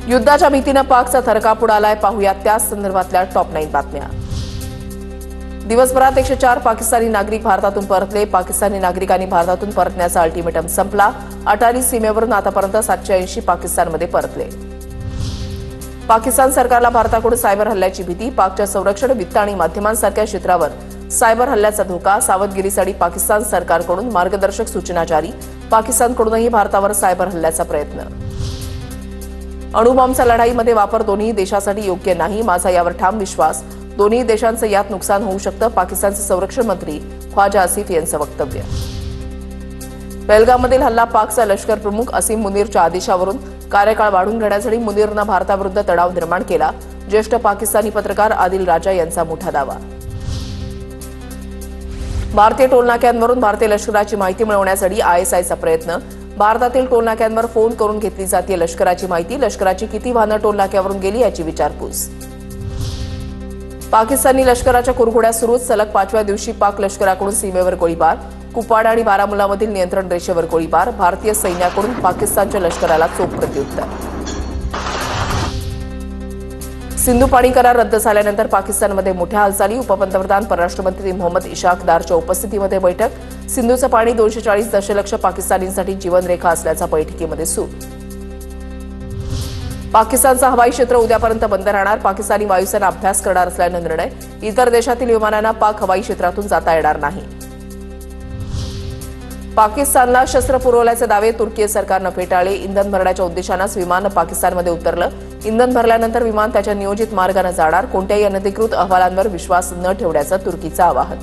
युद्धाच्या भीतीने पाकचा थरकाप उडालाय। पाहूया त्याच संदर्भातल्या टॉप 9 बातम्या। दिवसभरात 104 पाकिस्तानी नागरिक भारतातून परतले। पाकिस्तानी नागरिकांनी भारतातून परतण्याचा अल्टिमेटम संपला। अटारी सीमेवरून आतापर्यंत 780 पाकिस्तानमध्ये परतले। पाकिस्तान सरकारला भारताकडून सायबर हल्ल्याची भीती। पाकच्या संरक्षण, वित्त आणि माध्यमांसारख्या क्षेत्रावर सायबर हल्ल्याचा धोका। सावधगिरीसाठी पाकिस्तान सरकारकडून मार्गदर्शक सूचना जारी। पाकिस्तानकडूनही भारतावर सायबर हल्ल्याचा प्रयत्न। अणुबॉम्बचा लढाईमध्ये वापर दोन्ही देशासाठी योग्य नाही, माझा यावर ठाम विश्वास। दोन्ही देशांचं यात नुकसान होऊ शकतं, पाकिस्तानचे संरक्षण मंत्री ख्वाजा आसिफ यांचं वक्तव्य। पहलगाममधील हल्ला पाकचा लष्कर प्रमुख असीम मुनीरच्या आदेशावरून कार्यकाळ वाढवून घेण्यासाठी मुनीरनं भारताविरुद्ध तणाव निर्माण केला। ज्येष्ठ पाकिस्तानी पत्रकार आदिल राजा यांचा मोठा दावा। भारतीय टोलनाक्यांवरून भारतीय लष्कराची माहिती मिळवण्यासाठी आयएसआयचा प्रयत्न। भारतातील टोलनाक्यांवर फोन करून घेतली जाते लष्कराची माहिती। लष्कराची किती वाहनं टोलनाक्यावरून गेली याची विचारपूस। पाकिस्तानी लष्कराच्या कुरघोड्या सुरूच। सलग 5व्या दिवशी पाक लष्कराकडून सीमेवर गोळीबार। कुपवाडा आणि बारामुल्लामधील नियंत्रण रेषेवर गोळीबार। भारतीय सैन्याकडून पाकिस्तानच्या लष्कराला चोख प्रत्युत्तर। सिंधू पाणी करार रद्द झाल्यानंतर पाकिस्तानमध्ये मोठ्या हालचाली। उपपंतप्रधान परराष्ट्रमंत्री मोहम्मद इशाकदारच्या उपस्थितीमध्ये बैठक। सिंधूचं पाणी 240 दशलक्ष पाकिस्तानींसाठी जीवनरेखा असल्याचा बैठकीमध्ये सूर। पाकिस्तानचा हवाई क्षेत्र उद्यापर्यंत बंद राहणार। पाकिस्तानी वायुसेना अभ्यास करणार असल्याचा निर्णय। इतर देशातील विमानांना पाक हवाई क्षेत्रातून जाता येणार नाही। पाकिस्तानला शस्त्र पुरवल्याचे दावे तुर्की सरकारनं फेटाळले। इंधन भरण्याच्या उद्देशानंच विमान पाकिस्तानमध्ये उतरलं। इंधन भरल्यानंतर विमान त्याच्या नियोजित मार्गाने जाणार। कोणत्याही अनधिकृत अहवालांवर विश्वास न ठेवण्याचं तुर्कीचं आवाहन।